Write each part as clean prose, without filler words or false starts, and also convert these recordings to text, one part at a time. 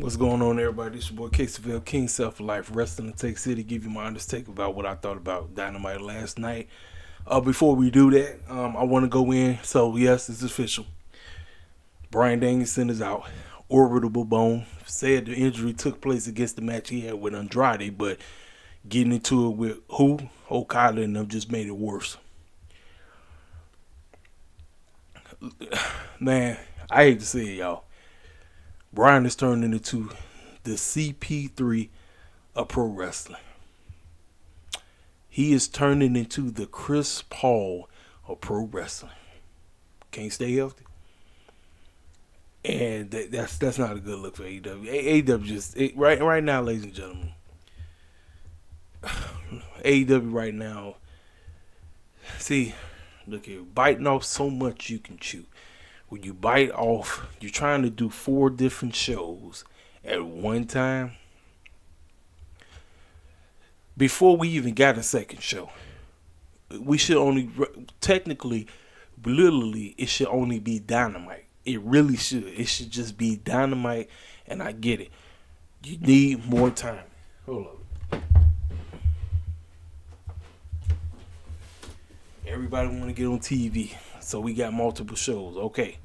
What's going on, everybody? It's your boy Caseyville, King Self Life, Wrestling in Take City. Give you my honest take about what I thought about Dynamite last night. Before we do that, I want to go in. So yes, it's official. Bryan Danielson is out. Orbital bone. Said the injury took place against the match he had with Andrade, but getting into it with who? Okada and them just made it worse. Man, I hate to say it, y'all. Bryan is turning into the CP3 of pro wrestling. He is turning into the Chris Paul of pro wrestling. Can't stay healthy. And that's not a good look for AEW. AEW just right now, ladies and gentlemen. AEW right now. See, look here, biting off so much you can chew. When you bite off, you're trying to do 4 different shows at one time. Before we even got a second show, we should only technically, literally, it should only be Dynamite. It really should. It should just be Dynamite, and I get it. You need more time. Hold up. Everybody want to get on TV, so we got multiple shows. Okay.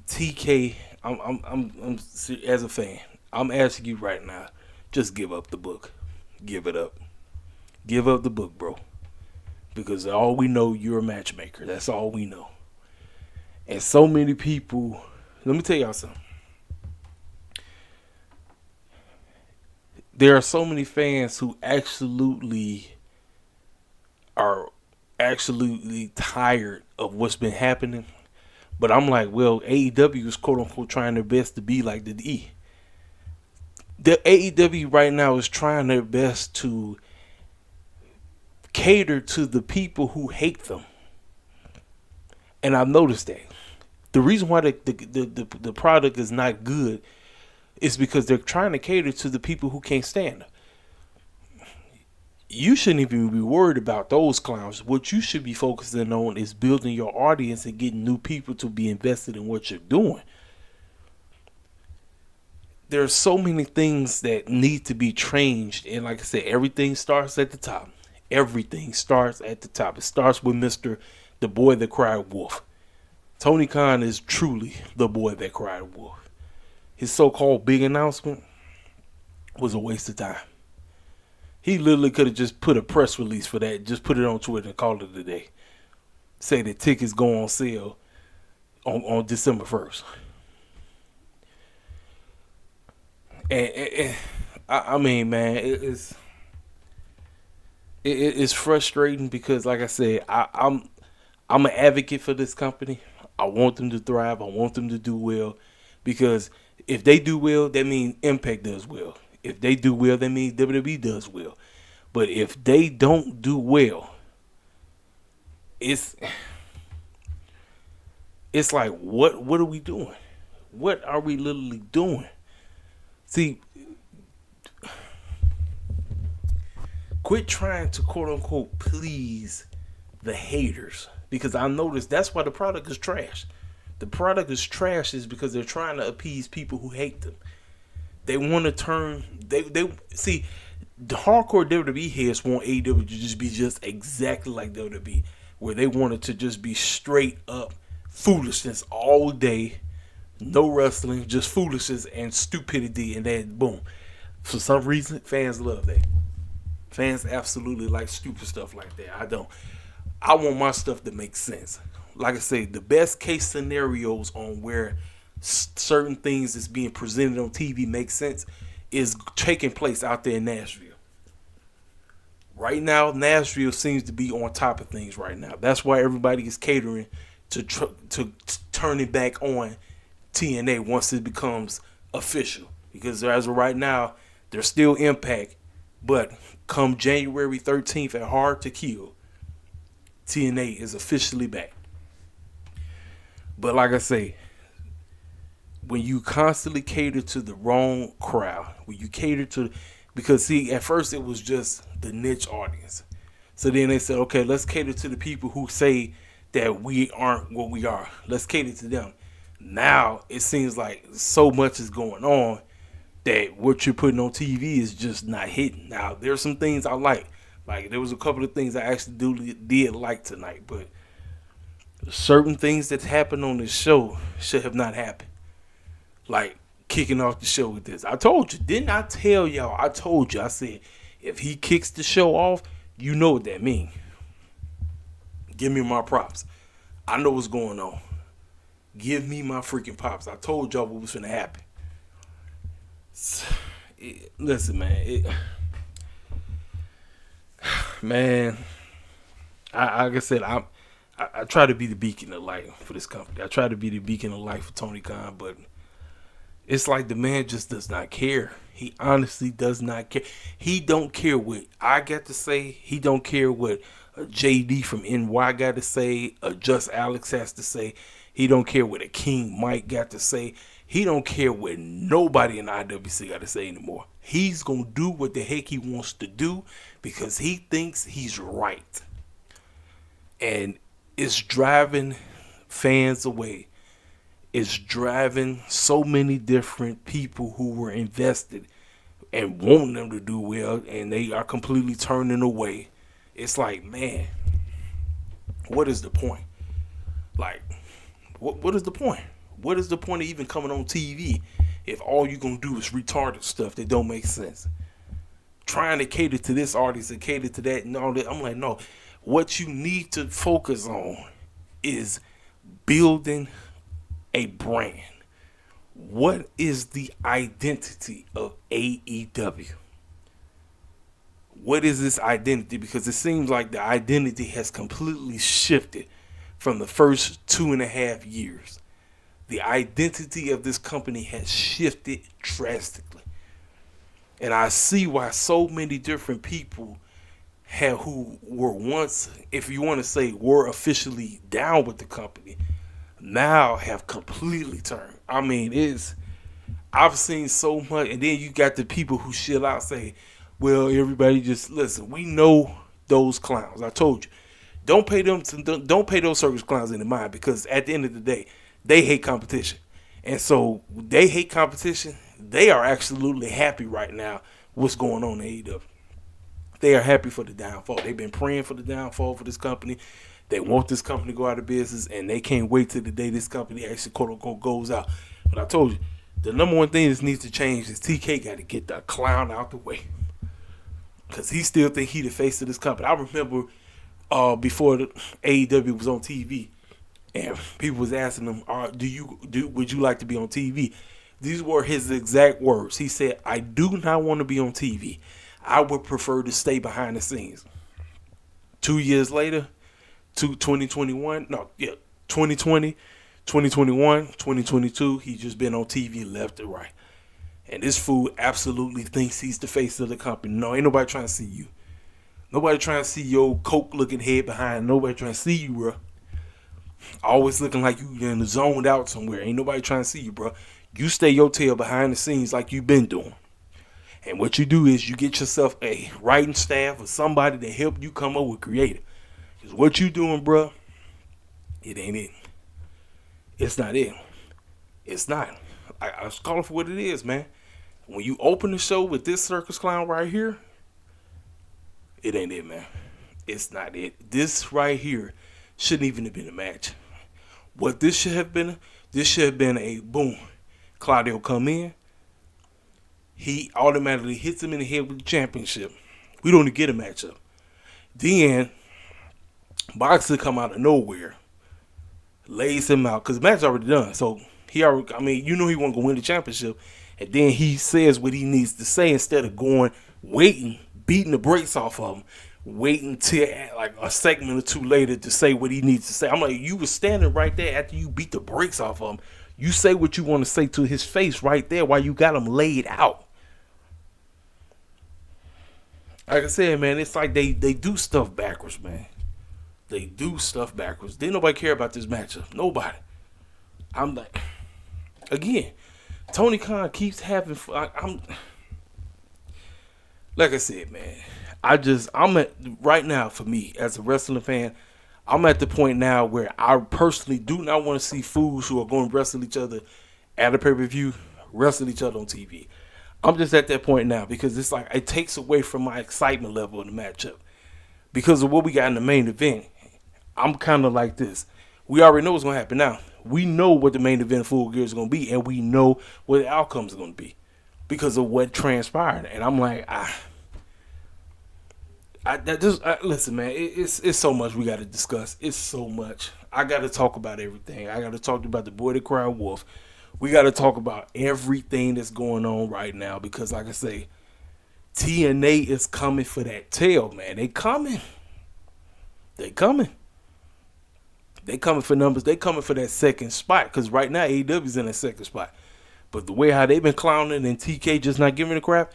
TK, I'm as a fan, I'm asking you right now, just give up the book. Give it up. Give up the book, bro. Because all we know, you're a matchmaker. That's all we know. And so many people, let me tell y'all something. There are so many fans who are absolutely tired of what's been happening. But I'm like, well, AEW is quote unquote trying their best to be like the E. The AEW right now is trying their best to cater to the people who hate them. And I've noticed that. The reason why the product is not good is because they're trying to cater to the people who can't stand them. You shouldn't even be worried about those clowns. What you should be focusing on is building your audience and getting new people to be invested in what you're doing. There are so many things that need to be changed. And like I said, everything starts at the top. Everything starts at the top. It starts with Mr. The Boy That Cried Wolf. Tony Khan is truly the boy that cried wolf. His so-called big announcement was a waste of time. He literally could have just put a press release for that, just put it on Twitter and call it a day. Say that tickets go on sale on December 1st. And I mean, man, it's frustrating because, like I said, I'm an advocate for this company. I want them to thrive. I want them to do well, because if they do well, that means Impact does well. If they do well, that means WWE does well. But if they don't do well, it's like, what are we doing? What are we literally doing? See, quit trying to quote unquote please the haters, because I noticed that's why the product is trash. The product is trash is because they're trying to appease people who hate them. They want to turn they see, the hardcore WWE heads want AEW to just be just exactly like WWE, where they want it to just be straight up foolishness all day, no wrestling, just foolishness and stupidity, and then boom. For some reason, fans love that. Fans absolutely like stupid stuff like that. I don't. I want my stuff to make sense. Like I say, the best case scenarios on where certain things that's being presented on TV make sense is taking place out there in Nashville. Right now, Nashville seems to be on top of things right now. That's why everybody is catering to turn it back on TNA once it becomes official. Because as of right now, there's still Impact, but come January 13th at Hard to Kill, TNA is officially back. But like I say, when you constantly cater to the wrong crowd, when you cater to, because see, at first it was just the niche audience. So then they said, okay, let's cater to the people who say that we aren't what we are. Let's cater to them. Now it seems like so much is going on that what you're putting on TV is just not hitting. Now there's some things I like. Like there was a couple of things I actually did like tonight, but certain things that happened on this show should have not happened. Like kicking off the show with this. I told you, didn't I tell y'all? I told you. I said if he kicks the show off, you know what that means. Give me my props. I know what's going on. Give me my freaking props. I told y'all what was gonna happen. Listen, man. Man, like I said, I try to be the beacon of light for this company. I try to be the beacon of light for Tony Khan, but it's like the man just does not care. He honestly does not care. He don't care what I got to say. He don't care what JD from NY got to say. Just Alex has to say. He don't care what a King Mike got to say. He don't care what nobody in IWC got to say anymore. He's going to do what the heck he wants to do because he thinks he's right. And it's driving fans away. It's driving so many different people who were invested and wanting them to do well, and they are completely turning away. It's like, man, what is the point? Like, what is the point? What is the point of even coming on TV if all you're going to do is retarded stuff that don't make sense? Trying to cater to this artist and cater to that and all that. I'm like, no. What you need to focus on is building a brand. What is the identity of AEW? What is this identity? Because it seems like the identity has completely shifted from the first 2.5 years. The identity of this company has shifted drastically. And I see why so many different people who were once, if you want to say, were officially down with the company, now have completely turned. I mean, I've seen so much, and then you got the people who shit out say, well, everybody just listen, we know those clowns. I told you. Don't pay those circus clowns any mind because at the end of the day, they hate competition. And so they hate competition. They are absolutely happy right now what's going on in AEW. They are happy for the downfall. They've been praying for the downfall for this company. They want this company to go out of business, and they can't wait till the day this company actually, quote unquote, goes out. But I told you, the number one thing that needs to change is TK got to get the clown out the way. Because he still think he the face of this company. I remember before the AEW was on TV, and people was asking him, would you like to be on TV? These were his exact words. He said, I do not want to be on TV. I would prefer to stay behind the scenes. 2 years later, 2020, 2021, 2022, he's just been on TV left and right. And this fool absolutely thinks he's the face of the company. No, ain't nobody trying to see you. Nobody trying to see your coke-looking head behind. Nobody trying to see you, bro. Always looking like you in the zoned out somewhere. Ain't nobody trying to see you, bro. You stay your tail behind the scenes like you've been doing. And what you do is you get yourself a writing staff or somebody to help you come up with creative. Because what you doing, bro, it ain't it. It's not it. It's not. I was calling for what it is, man. When you open the show with this circus clown right here, it ain't it, man. It's not it. This right here shouldn't even have been a match. What this should have been a boom. Claudio come in. He automatically hits him in the head with the championship. We don't even get a matchup. Then, Boxer come out of nowhere. Lays him out. Because the match already done. So, he wasn't going to win the championship. And then he says what he needs to say instead of waiting, beating the brakes off of him. Waiting till like a segment or two later to say what he needs to say. I'm like, you were standing right there after you beat the brakes off of him. You say what you want to say to his face right there while you got him laid out. Like I said, man, it's like they do stuff backwards, man. They do stuff backwards. Didn't nobody care about this matchup. Nobody. I'm like, again, Tony Khan keeps having. Like I said, man, I'm at right now for me as a wrestling fan. I'm at the point now where I personally do not want to see fools who are going to wrestle each other at a pay-per-view wrestle each other on TV. I'm just at that point now because it's like it takes away from my excitement level in the matchup. Because of what we got in the main event, I'm kind of like this. We already know what's going to happen now. We know what the main event Full Gear is going to be, and we know what the outcome is going to be because of what transpired. And I'm like, listen, man, it's so much we got to discuss. It's so much. I got to talk about everything. I got to talk about the boy that cried wolf. We got to talk about everything that's going on right now because, like I say, TNA is coming for that tail, man. They coming. They coming. They coming for numbers. They coming for that second spot because right now AEW's in that second spot. But the way how they've been clowning and TK just not giving a crap,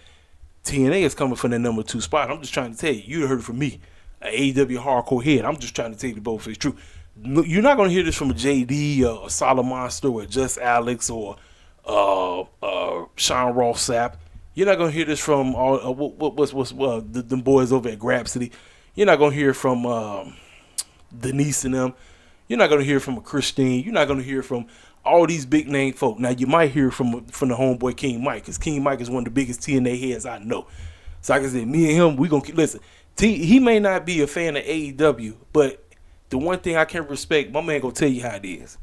TNA is coming for that number 2 spot. I'm just trying to tell you. You heard it from me, an AEW hardcore head. I'm just trying to tell you the both is true. You're not going to hear this from a JD or a Solid Monster or Just Alex or Sean Ross Sapp. You're not going to hear this from them boys over at Grapsity. You're not going to hear from Denise and them. You're not going to hear from a Christine. You're not going to hear from all these big name folk. Now, you might hear from the homeboy King Mike because King Mike is one of the biggest TNA heads I know. So like I said, me and him, we going to keep, listen, he may not be a fan of AEW, but the one thing I can respect, my man going to tell you how it is.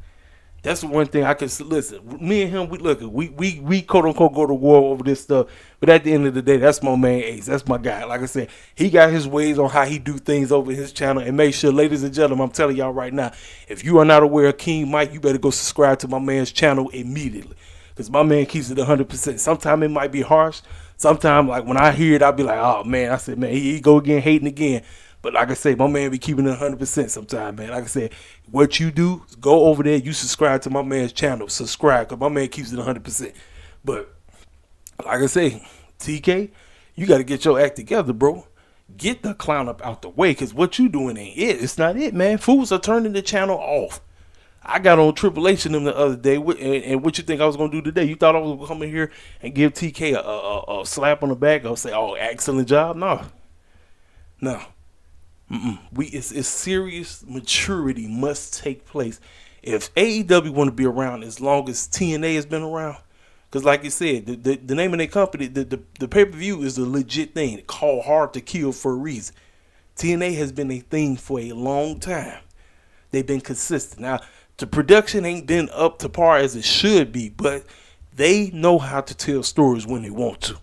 That's the one thing I can listen. Me and him, we quote unquote go to war over this stuff. But at the end of the day, that's my man Ace. That's my guy. Like I said, he got his ways on how he do things over his channel. And make sure, ladies and gentlemen, I'm telling y'all right now, if you are not aware of King Mike, you better go subscribe to my man's channel immediately. Because my man keeps it 100%. Sometimes it might be harsh. Sometimes, like when I hear it, I'll be like, oh man, I said, man, he go again, hating again. But like I say, my man be keeping it 100% sometimes, man. Like I said, what you do, go over there, you subscribe to my man's channel. Subscribe, because my man keeps it 100%. But like I say, TK, you got to get your act together, bro. Get the clown up out the way, because what you doing ain't it. It's not it, man. Fools are turning the channel off. I got on Triple H in them the other day, and what you think I was going to do today? You thought I was going to come in here and give TK a slap on the back or say, oh, excellent job? No. It's serious maturity must take place if AEW want to be around as long as TNA has been around. Because like you said, the name of their company, the pay-per-view is a legit thing. It's called Hard to Kill for a reason. TNA has been a thing for a long time. They've been consistent. Now, the production ain't been up to par as it should be, but they know how to tell stories when they want to.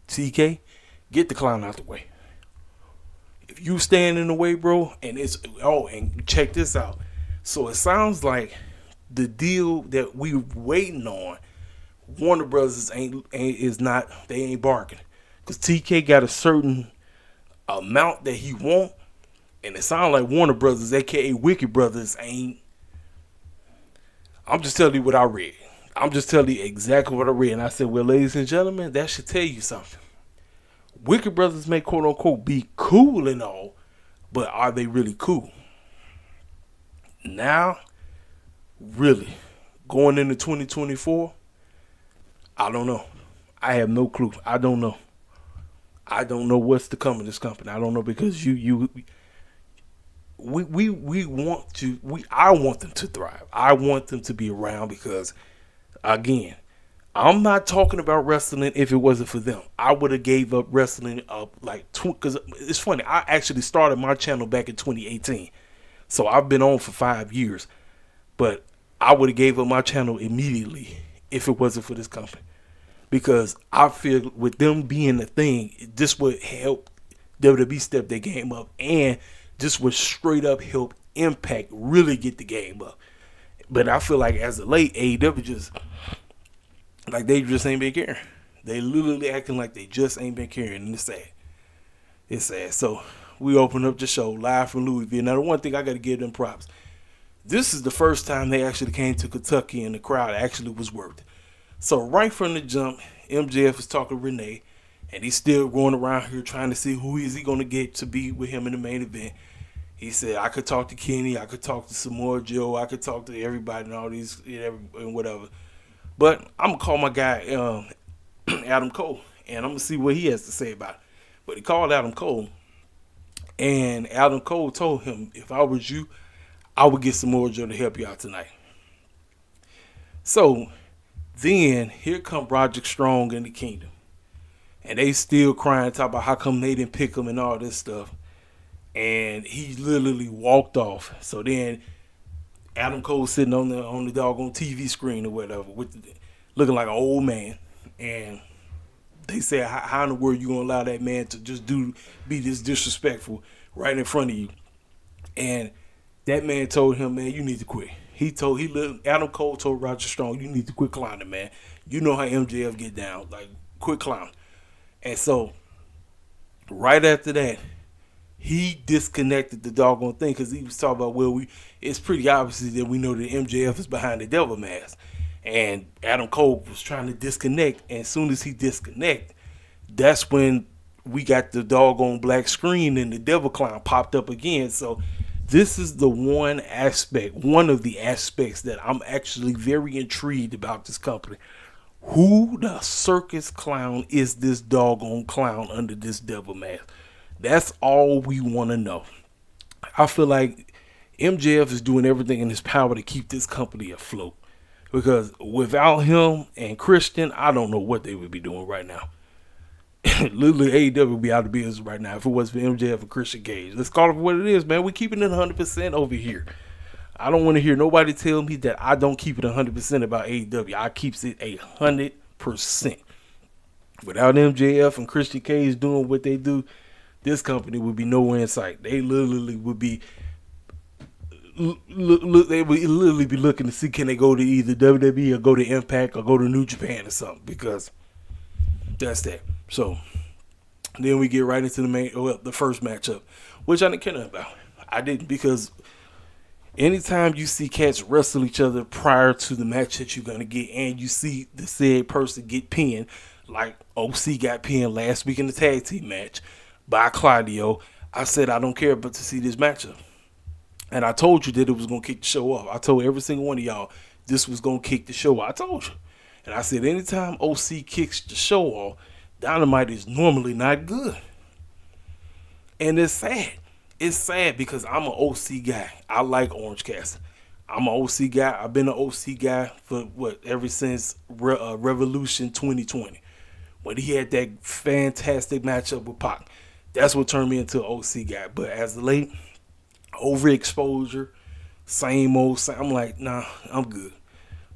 TK, get the clown out the way. If you stand in the way, bro, and and check this out. So it sounds like the deal that we waiting on, Warner Brothers ain't barking. Because TK got a certain amount that he want, and it sounds like Warner Brothers, aka Wicked Brothers, ain't. I'm just telling you what I read. I'm just telling you exactly what I read. And I said, well, ladies and gentlemen, that should tell you something. Wicked Brothers may quote unquote be cool and all, but are they really cool? Now, really, going into 2024, I don't know. I have no clue. I don't know. I don't know what's to come of this company. I don't know because I want them to thrive. I want them to be around because, again, I'm not talking about wrestling if it wasn't for them. I would have gave up wrestling because it's funny. I actually started my channel back in 2018. So I've been on for 5 years. But I would have gave up my channel immediately if it wasn't for this company. Because I feel with them being the thing, this would help WWE step their game up. And this would straight up help Impact really get the game up. But I feel like as of late, AEW just... like they just ain't been caring. They literally acting like they just ain't been caring, and it's sad. It's sad. So we open up the show live from Louisville. Now the one thing I got to give them props. This is the first time they actually came to Kentucky, and the crowd actually was worth it. So right from the jump, MJF is talking to Renee, and he's still going around here trying to see who is he going to get to be with him in the main event. He said, I could talk to Kenny, I could talk to Samoa Joe, I could talk to everybody and all these and whatever. But I'm going to call my guy Adam Cole, and I'm going to see what he has to say about it. But he called Adam Cole, And Adam Cole told him, if I was you, I would get some more Joe to help you out tonight. So then here come Roderick Strong and the Kingdom. And they still crying, talking about how come they didn't pick him and all this stuff. And he literally walked off. So then Adam Cole sitting on the doggone TV screen or whatever, looking like an old man. And they said, how in the world you gonna allow that man to just be this disrespectful right in front of you? And that man told him, man, you need to quit. Adam Cole told Roger Strong, you need to quit clowning, man. You know how MJF get down. Like, quit clowning. And so, right after that, he disconnected the doggone thing because he was talking about, it's pretty obvious that we know that MJF is behind the devil mask. And Adam Cole was trying to disconnect. And as soon as he disconnect, that's when we got the doggone black screen and the devil clown popped up again. So this is the one of the aspects that I'm actually very intrigued about this company. Who the circus clown is this doggone clown under this devil mask? That's all we want to know. I feel like MJF is doing everything in his power to keep this company afloat. Because without him and Christian, I don't know what they would be doing right now. Literally, AEW would be out of business right now if it wasn't for MJF and Christian Cage. Let's call it for what it is, man. We're keeping it 100% over here. I don't want to hear nobody tell me that I don't keep it 100% about AEW. I keeps it 100%. Without MJF and Christian Cage doing what they do, this company would be nowhere in sight. They literally would be they would literally be looking to see can they go to either WWE or go to Impact or go to New Japan or something, because that's that. So then we get right into the first matchup, which I didn't care nothing about. I didn't, because anytime you see cats wrestle each other prior to the match that you're going to get, and you see the said person get pinned, like OC got pinned last week in the tag team match by Claudio, I said I don't care but to see this matchup. And I told you that it was going to kick the show off. I told every single one of y'all this was going to kick the show off. I told you. And I said anytime OC kicks the show off, Dynamite is normally not good. And it's sad. It's sad because I'm an OC guy. I like Orange Cassidy. I'm an OC guy. I've been an OC guy for ever since Revolution 2020. When he had that fantastic matchup with Pac. That's what turned me into an OC guy. But as of late, overexposure, same old, I'm like, nah, I'm good.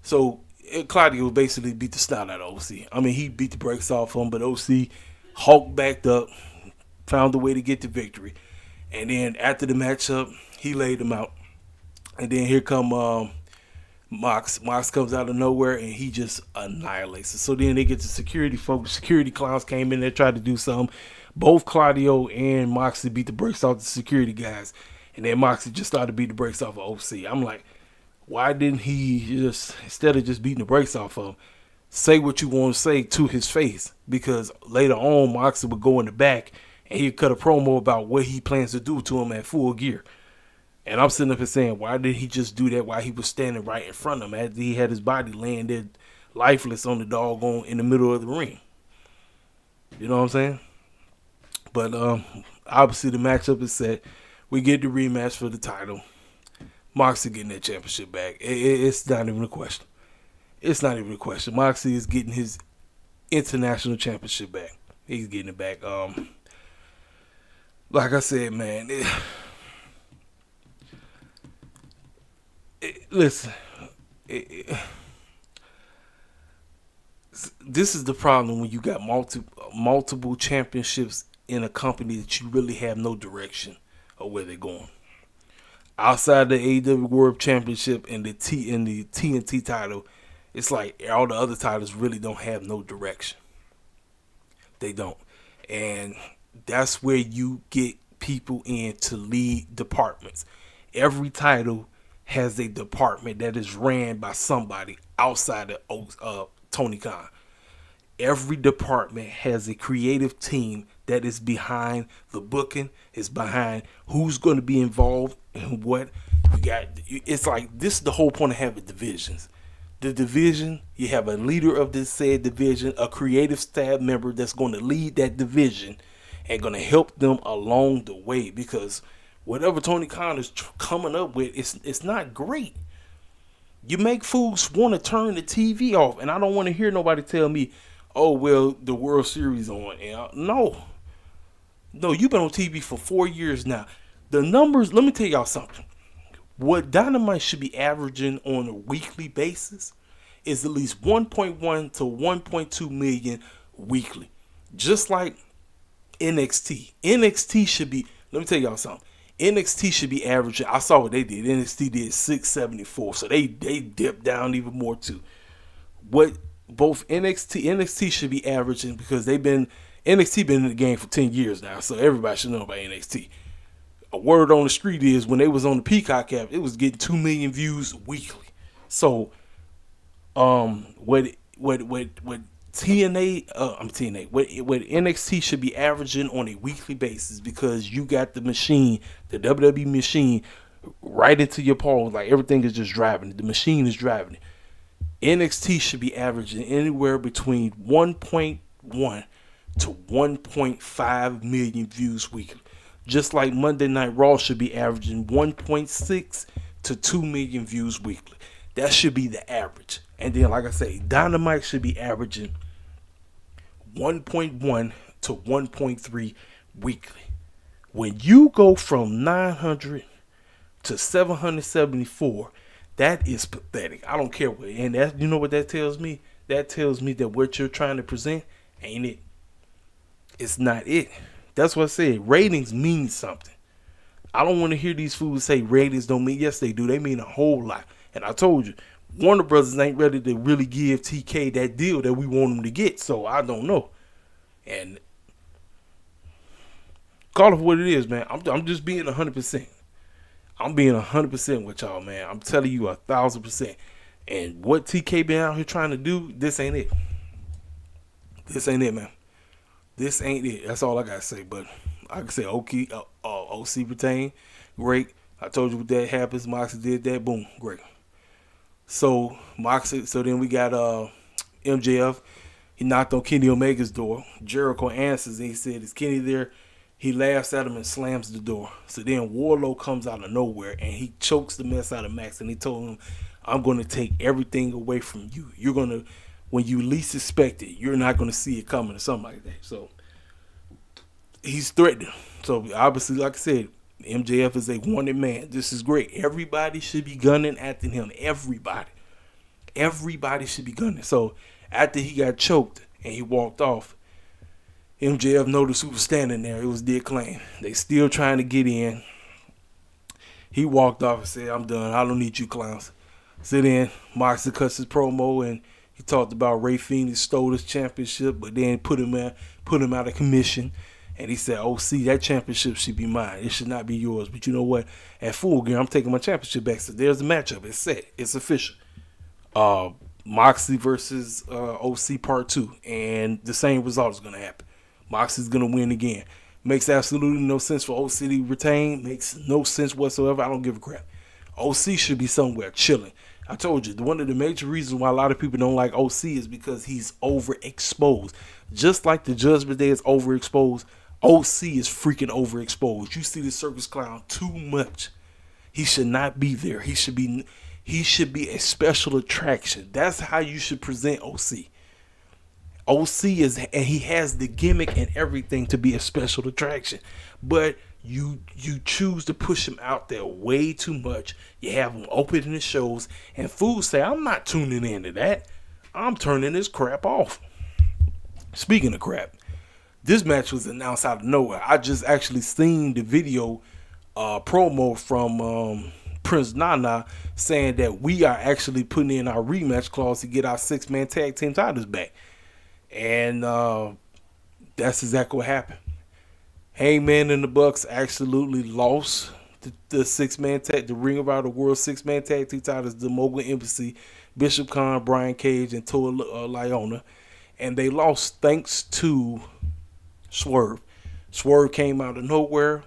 So Claudio basically beat the snot out of OC. I mean, he beat the brakes off him, but OC hulked backed up, found a way to get the victory. And then after the matchup, he laid him out. And then here come Mox. Mox comes out of nowhere, and he just annihilates it. So then they get the security folks. Security clowns came in there, tried to do something. Both Claudio and Moxley beat the brakes off the security guys. And then Moxley just started to beat the brakes off of OC. I'm like, why didn't he just, instead of just beating the brakes off of him, say what you want to say to his face? Because later on, Moxley would go in the back and he'd cut a promo about what he plans to do to him at Full Gear. And I'm sitting up and saying, why did he just do that while he was standing right in front of him, as he had his body laying there lifeless on the doggone in the middle of the ring? You know what I'm saying? But obviously the matchup is set. We get the rematch for the title. Moxley getting that championship back. It's not even a question. It's not even a question. Moxley is getting his international championship back. He's getting it back. Like I said, man. Listen. This is the problem when you got multiple championships in a company that you really have no direction of where they're going. Outside the AEW World Championship and the TNT title, it's like all the other titles really don't have no direction. They don't. And that's where you get people in to lead departments. Every title has a department that is ran by somebody outside of Tony Khan. Every department has a creative team that is behind the booking, is behind who's going to be involved and what. It's like, this is the whole point of having divisions. The division, you have a leader of this said division, a creative staff member that's going to lead that division, and going to help them along the way, because whatever Tony Khan is coming up with, it's not great. You make fools want to turn the TV off, and I don't want to hear nobody tell me, "Oh well, the World Series on." And no, you've been on TV for 4 years now. The numbers. Let me tell y'all something. What Dynamite should be averaging on a weekly basis is at least 1.1 to 1.2 million weekly, just like NXT. NXT should be. Let me tell y'all something. NXT should be averaging. I saw what they did. NXT did 674, so they dipped down even more too. What both NXT should be averaging, because NXT been in the game for 10 years now, so everybody should know about NXT. A word on the street is when they was on the Peacock app, it was getting 2 million views weekly. So, what NXT should be averaging on a weekly basis, because you got the machine, the WWE machine, right into your palms. Like, everything is just driving it. The machine is driving it. NXT should be averaging anywhere between 1.1 to 1.5 million views weekly. Just like Monday Night Raw should be averaging 1.6 to 2 million views weekly. That should be the average. And then, like I say, Dynamite should be averaging 1.1 to 1.3 weekly. When you go from 900 to 774, that is pathetic. I don't care what. And that, you know what that tells me? That tells me that what you're trying to present ain't it. It's not it. That's what I said. Ratings mean something. I don't want to hear these fools say ratings don't mean. Yes, they do. They mean a whole lot. And I told you, Warner Brothers ain't ready to really give TK that deal that we want him to get. So I don't know. And call it what it is, man. I'm just being 100%. I'm being 100% with y'all, man. I'm telling you 1,000%. And what TK been out here trying to do, this ain't it. This ain't it, man. This ain't it. That's all I gotta say. But I can say OC retain, great. I told you what that happens. Moxley did that, boom, great. So Moxley. So then we got MJF. He knocked on Kenny Omega's door. Jericho answers and he said, "Is Kenny there?" He laughs at him and slams the door. So then Wardlow comes out of nowhere and he chokes the mess out of Max, and he told him, "I'm going to take everything away from you. You're going to, when you least expect it, you're not going to see it coming," or something like that. So he's threatening. So obviously, like I said, MJF is a wanted man. This is great. Everybody should be gunning after him. Everybody should be gunning. So after he got choked and he walked off, MJF noticed who was standing there. It was the Acclaimed. They still trying to get in. He walked off and said, "I'm done. I don't need you clowns." So then Moxley cuts his promo and he talked about Ray Phoenix stole his championship, but then put him out of commission. And he said, "Oh, see, that championship should be mine. It should not be yours. But you know what? At Full Gear, I'm taking my championship back." So there's a matchup. It's set. It's official. Moxley versus OC Part 2. And the same result is going to happen. Moxley's going to win again. Makes absolutely no sense for OC to retain. Makes no sense whatsoever. I don't give a crap. OC should be somewhere chilling. I told you, one of the major reasons why a lot of people don't like OC is because he's overexposed. Just like the Judgment Day is overexposed, OC is freaking overexposed. You see the circus clown too much. He should not be there. He should be a special attraction. That's how you should present OC. OC is, and he has the gimmick and everything to be a special attraction, but you choose to push him out there way too much. You have him opening the shows, and fools say, "I'm not tuning into that. I'm turning this crap off." Speaking of crap, this match was announced out of nowhere. I just actually seen the video promo from Prince Nana saying that we are actually putting in our rematch clause to get our 6-man tag team titles back. And that's exactly what happened. Hangman and the Bucks absolutely lost the 6-man tag, the Ring of Honor World 6-man tag team titles, the Mogul Embassy, Bishop Khan, Brian Cage, and Toa Liona. And they lost thanks to Swerve. Swerve came out of nowhere.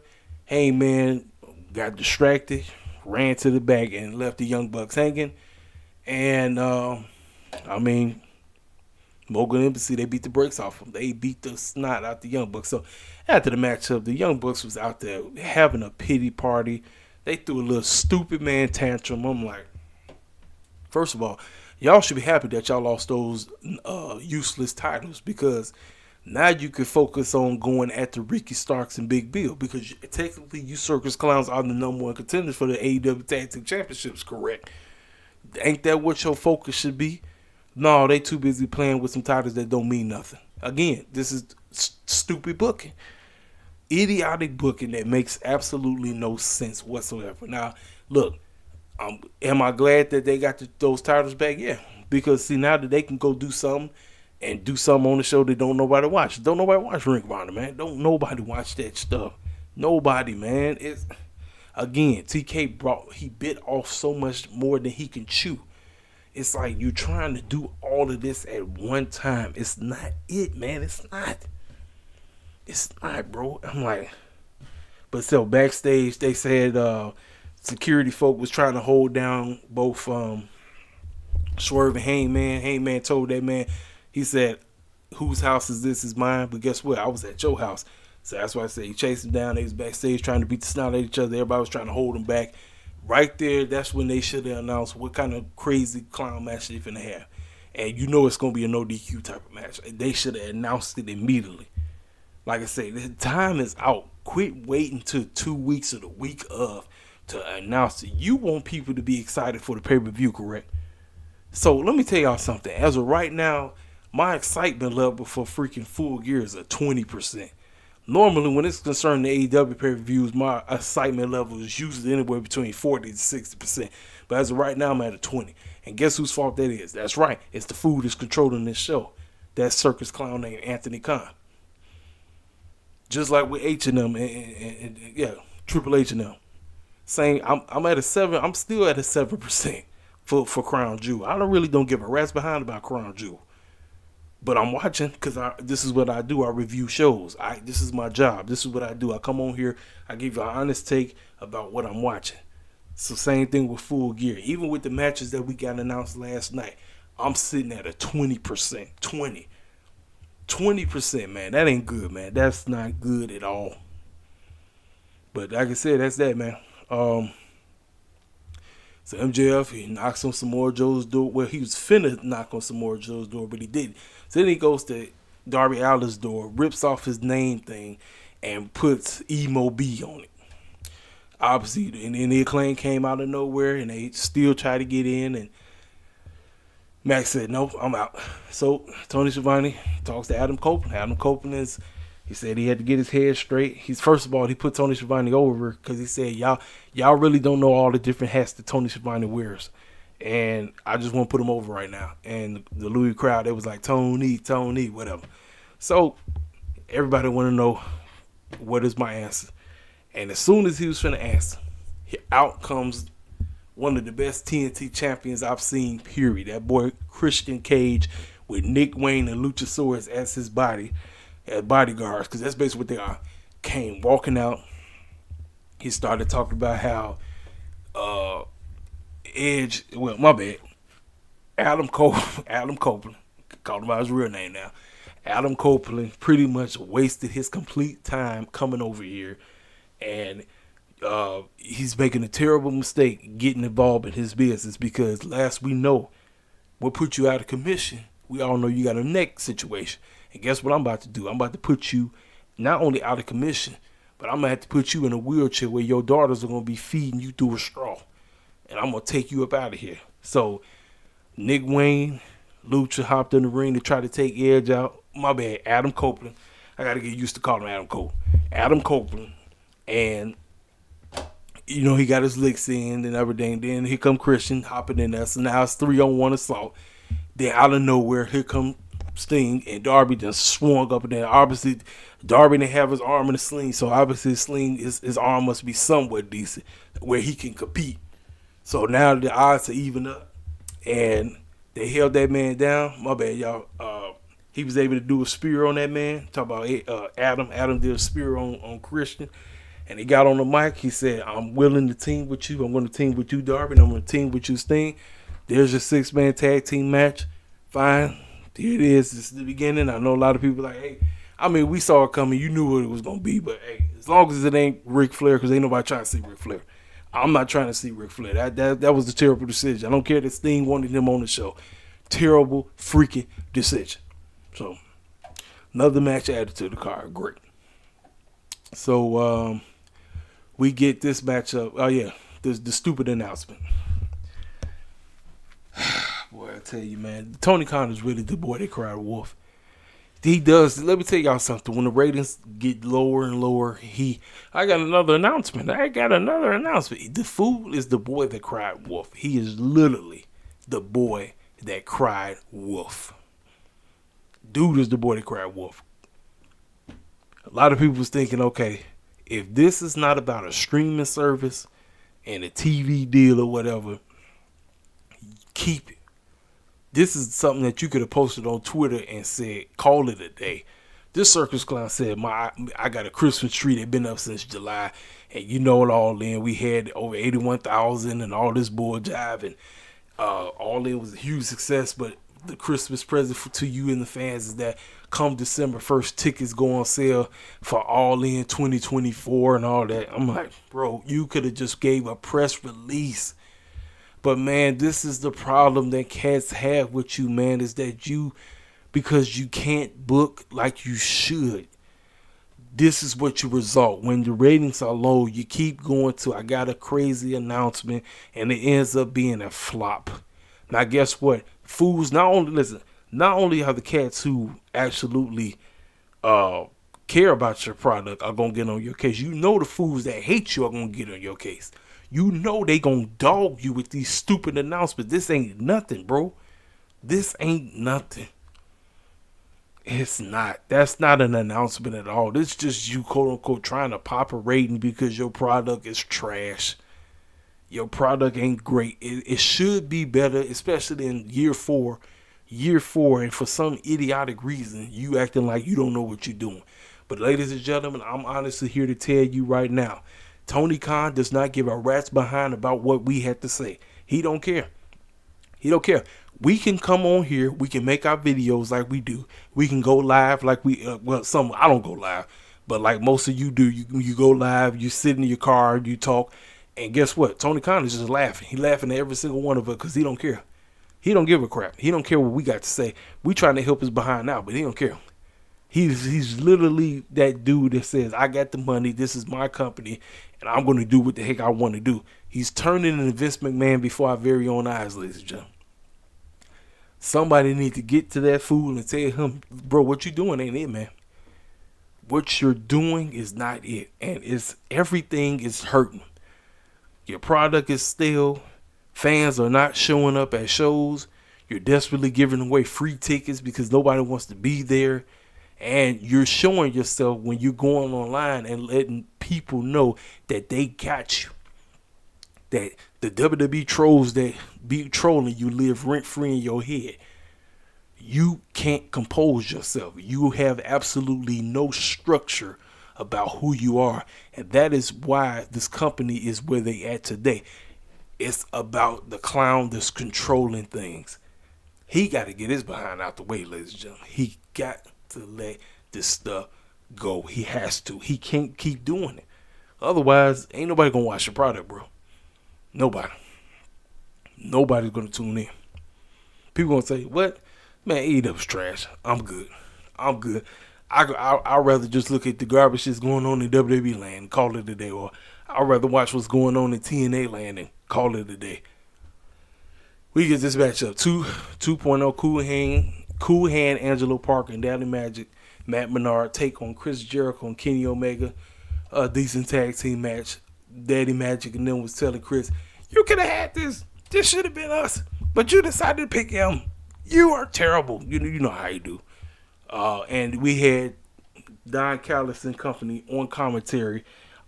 Hangman got distracted, ran to the back, and left the Young Bucks hanging. And, Mogul Embassy, they beat the brakes off them. They beat the snot out the Young Bucks. So after the matchup, the Young Bucks was out there having a pity party. They threw a little stupid man tantrum. I'm like, first of all, y'all should be happy that y'all lost those useless titles, because now you can focus on going after Ricky Starks and Big Bill, because technically you circus clowns are the number one contenders for the AEW Tag Team Championships, correct? Ain't that what your focus should be? No, they too busy playing with some titles that don't mean nothing. Again, this is stupid booking. Idiotic booking that makes absolutely no sense whatsoever. Now, look, am I glad that they got those titles back? Yeah. Because, see, now that they can go do something and do something on the show that don't nobody watch. Don't nobody watch Ring of Honor, man. Don't nobody watch that stuff. Nobody, man. It's, again, TK he bit off so much more than he can chew. It's like you trying to do all of this at one time. It's not it, man. It's not. It's not, bro. I'm like, but still, backstage, they said security folk was trying to hold down both Swerve and Hangman. Hangman told that man, he said, whose house is this? Is mine. But guess what? I was at your house. So that's why I said he chased him down. They was backstage trying to beat the snot at each other. Everybody was trying to hold him back. Right there, that's when they should have announced what kind of crazy clown match they're finna have. And you know it's going to be a no DQ type of match. They should have announced it immediately. Like I say, the time is out. Quit waiting till 2 weeks or the week of to announce it. You want people to be excited for the pay-per-view, correct? So let me tell y'all something. As of right now, my excitement level for freaking Full Gear is at 20%. Normally, when it's concerned to AEW pay-per-views, my excitement level is usually anywhere between 40 to 60%. But as of right now, I'm at a 20. And guess whose fault that is? That's right. It's the food that's controlling this show. That circus clown named Anthony Khan. Just like with H&M and yeah, Triple H&M. Saying I'm at a 7. I'm still at a 7% for Crown Jewel. I don't give a rat's behind about Crown Jewel. But I'm watching because this is what I do. I review shows. This is my job. This is what I do. I come on here. I give you an honest take about what I'm watching. So same thing with Full Gear. Even with the matches that we got announced last night, I'm sitting at a 20%. 20%, man. That ain't good, man. That's not good at all. But like I said, that's that, man. So MJF, he knocks on Samoa Joe's door. Well, he was finna knock on Samoa Joe's door, but he didn't. So then he goes to Darby Allin's door, rips off his name thing, and puts Emo B on it. Obviously, and then the Acclaimed came out of nowhere, and they still try to get in, and Max said, nope, I'm out. So Tony Schiavone talks to Adam Copeland. Adam Copeland he said he had to get his head straight. First of all, he put Tony Schiavone over because he said, y'all really don't know all the different hats that Tony Schiavone wears. And I just want to put him over right now. And the Louis crowd, they was like, Tony, whatever. So everybody want to know, what is my answer? And as soon as he was finna answer, out comes one of the best TNT champions I've seen, period. That boy Christian Cage with Nick Wayne and Luchasaurus as his bodyguards, because that's basically what they are. Came walking out. He started talking about how Edge, well, my bad, Adam Copeland, called him by his real name now. Adam Copeland pretty much wasted his complete time coming over here, and he's making a terrible mistake getting involved in his business, because last we know, what put you out of commission, we all know you got a neck situation. And guess what I'm about to do? I'm about to put you not only out of commission, but I'm going to have to put you in a wheelchair where your daughters are going to be feeding you through a straw. And I'm going to take you up out of here. So Nick Wayne, Lucha hopped in the ring to try to take Edge out. My bad, Adam Copeland. I got to get used to calling him Adam Cole. Adam Copeland. And, you know, he got his licks in and everything. Then here come Christian hopping in there. So now it's 3-on-1 assault. Then out of nowhere, here come Sting, and Darby just swung up and down. Obviously, Darby didn't have his arm in a sling, so obviously his arm must be somewhat decent where he can compete. So now the odds are even up, and they held that man down. My bad, y'all. He was able to do a spear on that man. Talk about Adam. Adam did a spear on Christian, and he got on the mic. He said, I'm willing to team with you. I'm going to team with you, Darby, and I'm going to team with you, Sting. There's your 6-man tag team match. Fine. Here it is. This is the beginning. I know a lot of people like, hey, I mean, we saw it coming. You knew what it was going to be. But, hey, as long as it ain't Ric Flair, because ain't nobody trying to see Ric Flair. I'm not trying to see Ric Flair. That was a terrible decision. I don't care that Sting wanted him on the show. Terrible, freaking decision. So, another match added to the card. Great. So, we get this matchup. Oh, yeah. The stupid announcement. Boy, I tell you, man. Tony Khan is really the boy that cried wolf. He does. Let me tell y'all something. When the ratings get lower and lower, I got another announcement. The fool is the boy that cried wolf. He is literally the boy that cried wolf. Dude is the boy that cried wolf. A lot of people was thinking, okay, if this is not about a streaming service and a TV deal or whatever, keep it. This is something that you could have posted on Twitter and said, call it a day. This circus clown said, I got a Christmas tree that been up since July, and you know it all in. We had over 81,000 and all this bull jive, and all in was a huge success. But the Christmas present to you and the fans is that come December 1st, tickets go on sale for All In 2024 and all that. I'm like, bro, you could have just gave a press release. But, man, this is the problem that cats have with you, man, is that because you can't book like you should, this is what you result. When the ratings are low, you keep going to, I got a crazy announcement, and it ends up being a flop. Now, guess what? Fools, not only are the cats who absolutely care about your product are going to get on your case. You know the fools that hate you are going to get on your case. You know they gonna dog you with these stupid announcements. This ain't nothing, bro. This ain't nothing. It's not. That's not an announcement at all. This is just you, quote unquote, trying to pop a rating because your product is trash. Your product ain't great. It should be better, especially in year four. And for some idiotic reason, you acting like you don't know what you're doing. But ladies and gentlemen, I'm honestly here to tell you right now, Tony Khan does not give a rat's behind about what we had to say. He don't care. He don't care. We can come on here. We can make our videos like we do. We can go live like we, I don't go live, but like most of you do. You go live, you sit in your car, you talk, and guess what? Tony Khan is just laughing. He laughing at every single one of us because he don't care. He don't give a crap. He don't care what we got to say. We trying to help his behind out, but he don't care. He's literally that dude that says, I got the money, this is my company, and I'm going to do what the heck I want to do. He's turning into Vince McMahon before our very own eyes, ladies and gentlemen. Somebody need to get to that fool and tell him, bro, what you doing ain't it, man. What you're doing is not it. And everything is hurting. Your product is stale. Fans are not showing up at shows. You're desperately giving away free tickets because nobody wants to be there. And you're showing yourself when you're going online and letting people know that they got you. That the WWE trolls that be trolling you live rent-free in your head. You can't compose yourself. You have absolutely no structure about who you are. And that is why this company is where they at today. It's about the clown that's controlling things. He got to get his behind out the way, ladies and gentlemen. He got to let this stuff go. He has to. He can't keep doing it. Otherwise, ain't nobody gonna watch your product, bro. Nobody. Nobody's gonna tune in. People gonna say, what? Man, AEW's trash. I'm good. I'd rather just look at the garbage that's going on in WWE land and call it a day. Or I'd rather watch what's going on in TNA land and call it a day. We get this matchup. 2.0 Cool Hand, Angelo Parker, and Daddy Magic, Matt Menard take on Chris Jericho and Kenny Omega. A decent tag team match. Daddy Magic and them was telling Chris, you could have had this. This should have been us. But you decided to pick him. You are terrible. You know how you do. And we had Don Callis and company on commentary.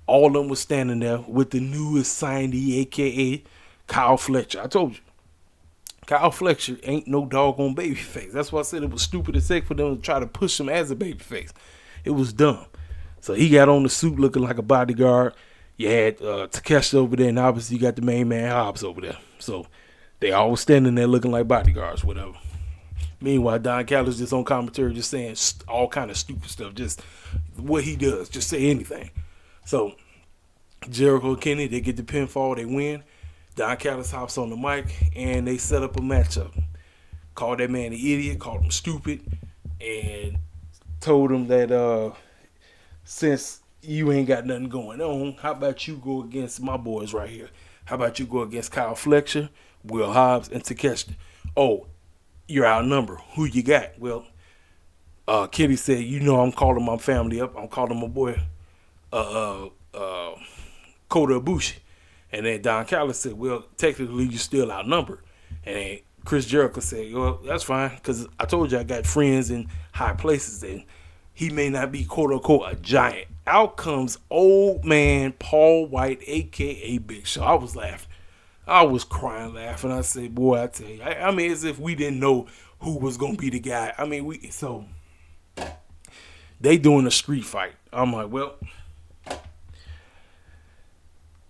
All of them was standing there with the newest signee, a.k.a. Kyle Fletcher. I told you. Kyle Fletcher ain't no doggone babyface. That's why I said it was stupid as heck for them to try to push him as a babyface. It was dumb. So he got on the suit looking like a bodyguard. You had Takeshi over there, and obviously you got the main man Hobbs over there. So they all was standing there looking like bodyguards, whatever. Meanwhile, Don Callis just on commentary, just saying all kind of stupid stuff, just what he does, just say anything. So Jericho and Kenny, they get the pinfall, they win. Don Callis hops on the mic, and they set up a matchup. Called that man an idiot, called him stupid, and told him that since you ain't got nothing going on, how about you go against my boys right here? How about you go against Kyle Fletcher, Will Hobbs, and Takeshita? Oh, you're outnumbered. Who you got? Well, Kitty said, I'm calling my family up. I'm calling my boy Kota Ibushi. And then Don Callis said, well, technically you're still outnumbered. And then Chris Jericho said, well, that's fine, because I told you I got friends in high places, and he may not be quote-unquote a giant. Out comes old man Paul White, a.k.a. Big Show. I was laughing. I was crying laughing. I said, boy, I tell you. I mean, as if we didn't know who was going to be the guy. I mean, so they doing a street fight. I'm like, well,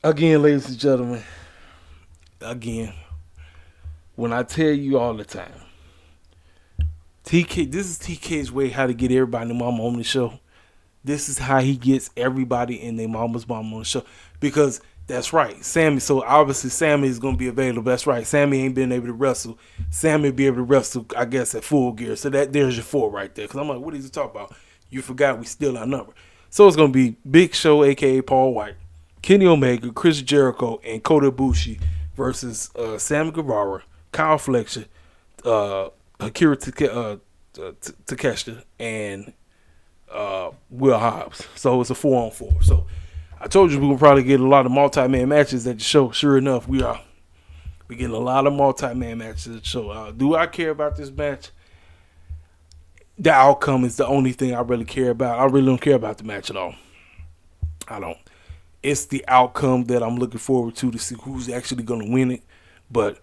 again, ladies and gentlemen, again, when I tell you all the time, TK, this is TK's way how to get everybody in mama on the show. This is how he gets everybody in their mama's mama on the show. Because that's right, Sammy. So obviously Sammy is going to be available. That's right. Sammy ain't been able to wrestle. Sammy be able to wrestle, I guess, at Full Gear. So there's your 4 right there. Because I'm like, what is he talking about? You forgot we still outnumbered. So it's going to be Big Show, a.k.a. Paul White, Kenny Omega, Chris Jericho, and Kota Ibushi versus Sammy Guevara, Kyle Fletcher, Akira Takeshita, and Will Hobbs. So it's a 4-on-4. So I told you we will probably get a lot of multi-man matches at the show. Sure enough, we getting a lot of multi-man matches at the show. Do I care about this match? The outcome is the only thing I really care about. I really don't care about the match at all. I don't. It's the outcome that I'm looking forward to see who's actually going to win it. But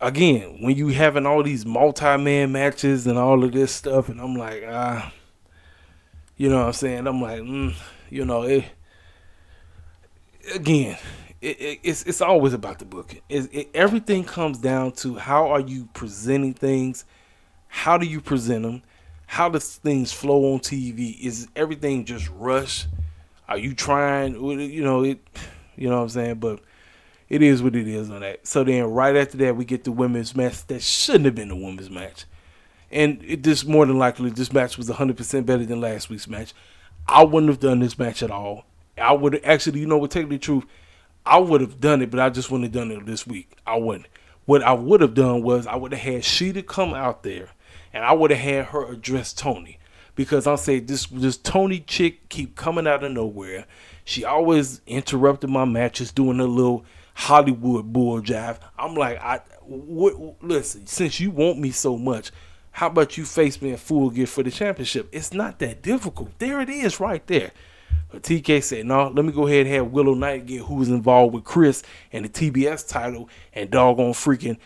again, when you having all these multi-man matches and all of this stuff, and I'm like, you know what I'm saying? I'm like, it's always about the booking. Everything comes down to how are you presenting things? How do you present them? How does things flow on TV? Is everything just rush? Are you trying? You know what I'm saying? But it is what it is on that. So then right after that, we get the women's match that shouldn't have been a women's match. And this more than likely, this match was 100% better than last week's match. I wouldn't have done this match at all. I would have actually, to tell you the truth, I would have done it, but I just wouldn't have done it this week. I wouldn't. What I would have done was I would have had Sheeta come out there, and I would have had her address Tony. Because I'm saying this Tony chick keep coming out of nowhere. She always interrupted my matches doing a little Hollywood bull jive. I'm like, listen, since you want me so much, how about you face me at Full Gear for the championship? It's not that difficult. There it is right there. But TK said, no, let me go ahead and have Willow Nightingale, who was involved with Chris and the TBS title and doggone freaking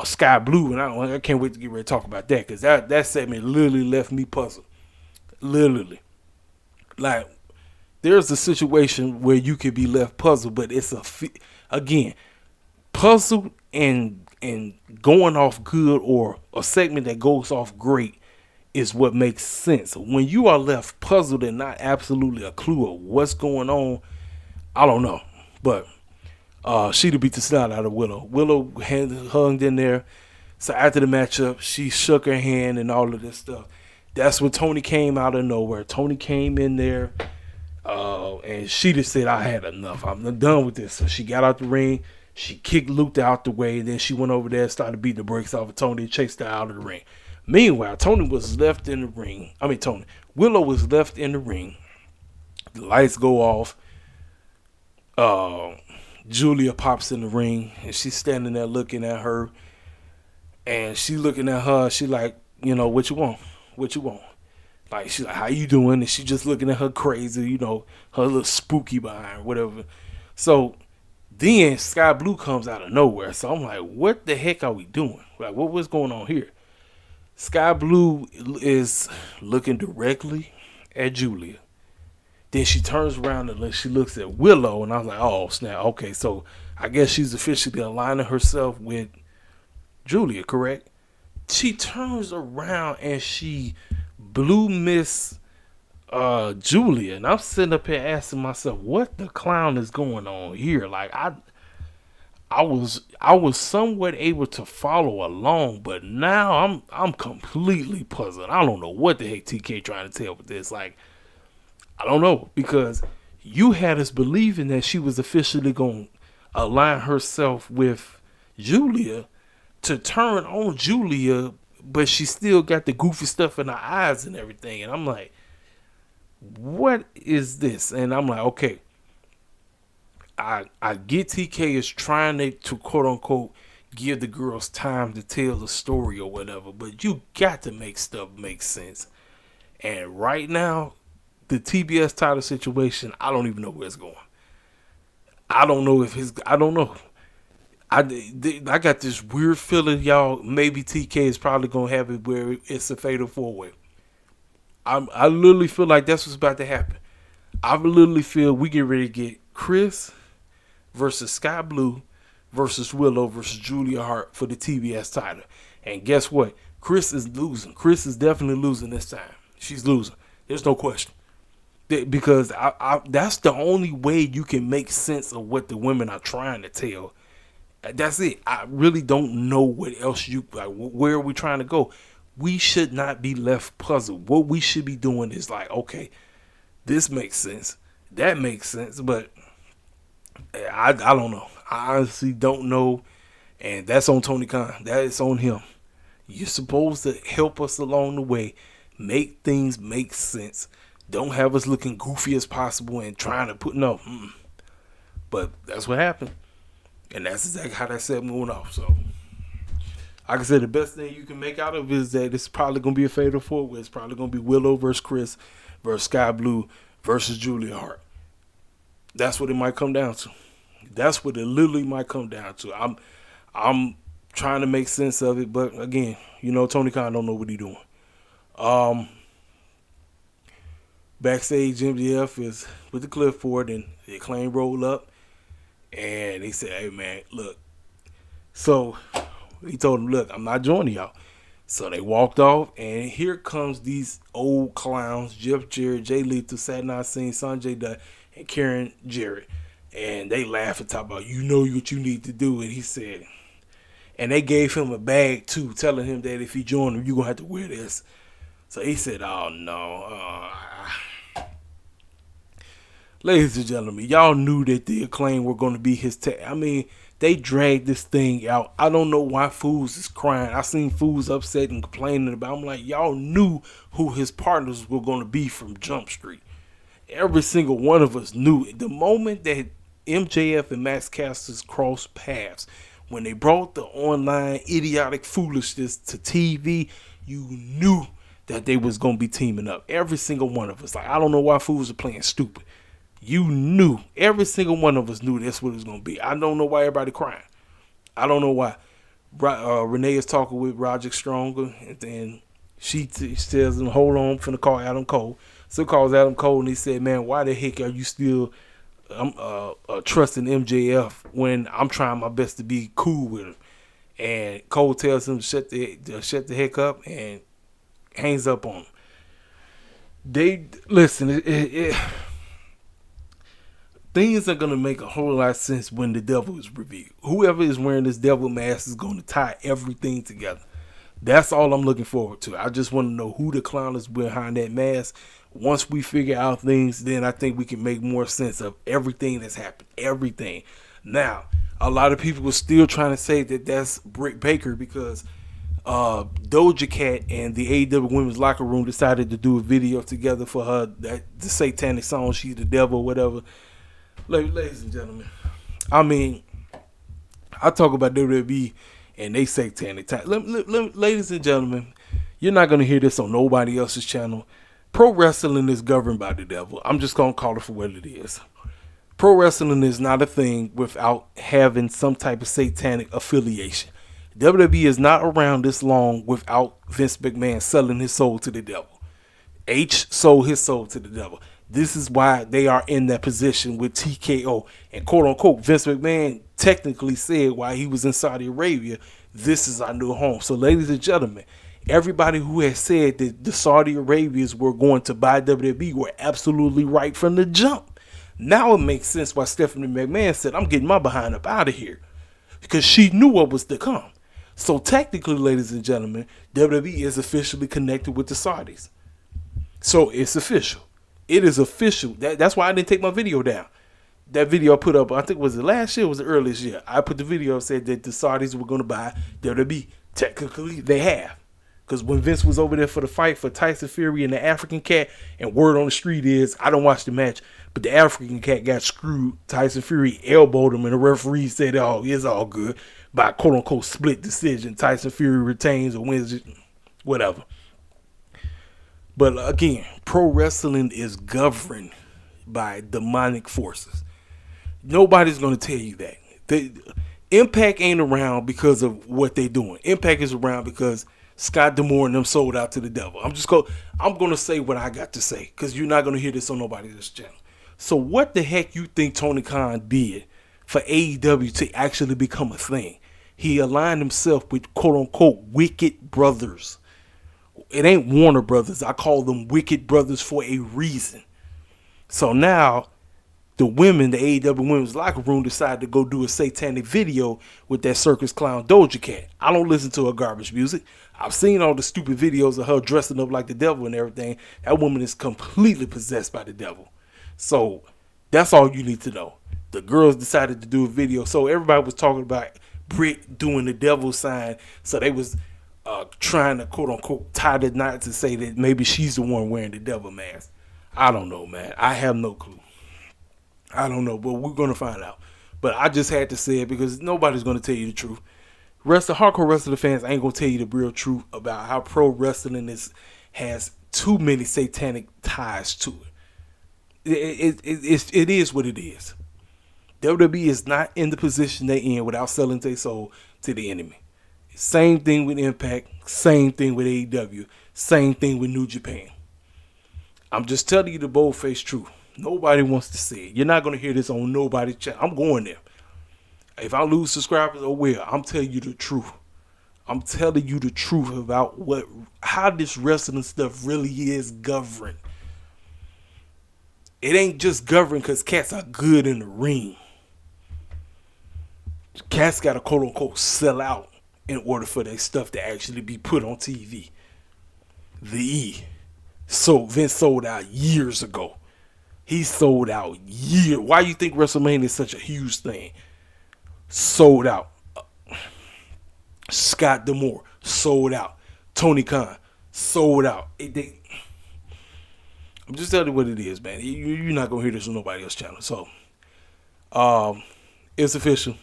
Sky Blue. And I can't wait to get ready to talk about that, because that segment literally left me puzzled. Literally. Like, there's a situation where you could be left puzzled, but it's again, puzzled and going off good, or a segment that goes off great, is what makes sense. When you are left puzzled and not absolutely a clue of what's going on, I don't know. But Sheeta beat the snot out of Willow. Willow hung in there. So after the matchup, she shook her hand and all of this stuff. That's when Tony came out of nowhere. Tony came in there, and Sheeta said, I had enough. I'm done with this. So she got out the ring. She kicked Luke out the way. Then she went over there and started beating the brakes off of Tony and chased her out of the ring. Meanwhile, Willow was left in the ring. The lights go off. Julia pops in the ring, and she's standing there looking at her. And she looking at her. She like, what you want? What you want? Like, she's like, how you doing? And she just looking at her crazy, her little spooky behind, whatever. So then Sky Blue comes out of nowhere. So I'm like, what the heck are we doing? Like, what's going on here? Sky Blue is looking directly at Julia. Then she turns around and she looks at Willow, and I was like, oh, snap. Okay, so I guess she's officially aligning herself with Julia, correct? she turns around and she blew Miss Julia, and I'm sitting up here asking myself, what the clown is going on here? Like I was somewhat able to follow along, but now I'm completely puzzled. I don't know what the heck TK trying to tell with this. Like, I don't know, because you had us believing that she was officially going to align herself with Julia to turn on Julia, but she still got the goofy stuff in her eyes and everything. And I'm like, what is this? And I'm like, okay, I get TK is trying to quote unquote give the girls time to tell the story or whatever, but you got to make stuff make sense. And right now, the TBS title situation, I don't even know where it's going. I don't know if his. I don't know. I got this weird feeling, y'all. Maybe TK is probably gonna have it where it's a fatal 4-way. I literally feel like that's what's about to happen. I literally feel we get ready to get Chris versus Sky Blue versus Willow versus Julia Hart for the TBS title. And guess what? Chris is losing. Chris is definitely losing this time. She's losing. There's no question. Because that's the only way you can make sense of what the women are trying to tell. That's it. I really don't know what else where are we trying to go? We should not be left puzzled. What we should be doing is like, okay, this makes sense. That makes sense. But I don't know. I honestly don't know. And that's on Tony Khan. That is on him. You're supposed to help us along the way. Make things make sense. Don't have us looking goofy as possible and trying to put no. But that's what happened. And that's exactly how that segment went off. So, like I said, the best thing you can make out of it is that it's probably going to be a fatal 4-way. It's probably going to be Willow versus Chris versus Sky Blue versus Julia Hart. That's what it might come down to. That's what it literally might come down to. I'm trying to make sense of it, but again, Tony Khan don't know what he's doing. Backstage, MJF is with the clipboard, and the Acclaimed roll up, and he said, "Hey man, look." So he told him, "Look, I'm not joining y'all." So they walked off, and here comes these old clowns: Jeff Jarrett, Jay Lethal, Satnam Singh, Sanjay Dutt, and Karen Jarrett. And they laugh and talk about, you know what you need to do. And he said, and they gave him a bag too, telling him that if he joined them, you're going to have to wear this. So he said, oh no. Ladies and gentlemen, y'all knew that the Acclaim were going to be his they dragged this thing out. I don't know why fools is crying. I seen fools upset and complaining about it. I'm like, y'all knew who his partners were going to be from Jump Street. Every single one of us knew it. The moment that MJF and Max Caster's crossed paths, when they brought the online idiotic foolishness to TV, you knew that they was going to be teaming up. Every single one of us. Like, I don't know why fools are playing stupid. You knew. Every single one of us knew that's what it was going to be. I don't know why everybody crying. I don't know why. Renee is talking with Roderick Stronger, and then she tells him, hold on, I'm finna call Adam Cole. So calls Adam Cole, and he said, man, why the heck are you still trusting MJF when I'm trying my best to be cool with him? And Cole tells him to shut the heck up and hangs up on him. They listen. Things are gonna make a whole lot of sense when the devil is revealed. Whoever is wearing this devil mask is going to tie everything together. That's all I'm looking forward to. I just want to know who the clown is behind that mask. Once we figure out things, then I think we can make more sense of everything that's happened. Everything. Now, a lot of people were still trying to say that that's Britt Baker because Doja Cat and the AEW Women's Locker Room decided to do a video together for her, the satanic song, She's the Devil, whatever. Ladies and gentlemen, I mean, I talk about WWE and they satanic. Ladies and gentlemen, you're not going to hear this on nobody else's channel. Pro wrestling is governed by the devil. I'm just going to call it for what it is. Pro wrestling is not a thing without having some type of satanic affiliation. WWE is not around this long without Vince McMahon selling his soul to the devil. H sold his soul to the devil. This is why they are in that position with TKO. And quote unquote, Vince McMahon technically said while he was in Saudi Arabia, this is our new home. So ladies and gentlemen, everybody who has said that the Saudi Arabians were going to buy WWE were absolutely right from the jump. Now it makes sense why Stephanie McMahon said, I'm getting my behind up out of here. Because she knew what was to come. So technically, ladies and gentlemen, WWE is officially connected with the Saudis. So it's official. It is official. That's why I didn't take my video down. That video I put up, I think was it last year or was the earliest year. I put the video and said that the Saudis were going to buy WWE. Technically, they have. Because when Vince was over there for the fight for Tyson Fury and the African Cat, and word on the street is, I don't watch the match, but the African Cat got screwed. Tyson Fury elbowed him, and the referee said, oh, it's all good. By quote-unquote split decision, Tyson Fury retains or wins, whatever. But again, pro wrestling is governed by demonic forces. Nobody's going to tell you that. Impact ain't around because of what they're doing. Impact is around because Scott D'Amore and them sold out to the devil. I'm going to say what I got to say because you're not going to hear this on nobody else's channel. So what the heck you think Tony Khan did for AEW to actually become a thing? He aligned himself with quote-unquote wicked brothers. It ain't Warner Brothers. I call them wicked brothers for a reason. So now the women, the AEW women's locker room, decided to go do a satanic video with that circus clown Doja Cat. I don't listen to her garbage music. I've seen all the stupid videos of her dressing up like the devil and everything. That woman is completely possessed by the devil. So that's all you need to know. The girls decided to do a video. So everybody was talking about Britt doing the devil sign. So they was trying to quote unquote tie the knot to say that maybe she's the one wearing the devil mask. I don't know, man. I have no clue. I don't know, but we're going to find out. But I just had to say it because nobody's going to tell you the truth. Hardcore wrestling fans ain't going to tell you the real truth about how pro wrestling has too many satanic ties to it. It is what it is. WWE is not in the position they in without selling their soul to the enemy. Same thing with Impact, same thing with AEW, same thing with New Japan. I'm just telling you the bold-faced truth. Nobody wants to say it. You're not going to hear this on nobody's channel. I'm going there. If I lose subscribers, oh well, I'm telling you the truth. I'm telling you the truth about how this wrestling stuff really is governed. It ain't just governed because cats are good in the ring. Cats got to quote unquote sell out in order for their stuff to actually be put on TV. So Vince sold out years ago. He sold out years. Why you think WrestleMania is such a huge thing? Sold out. Scott D'Amore sold out. Tony Khan sold out. I'm just telling you what it is, man. You're not gonna hear this on nobody else's channel. So, it's official.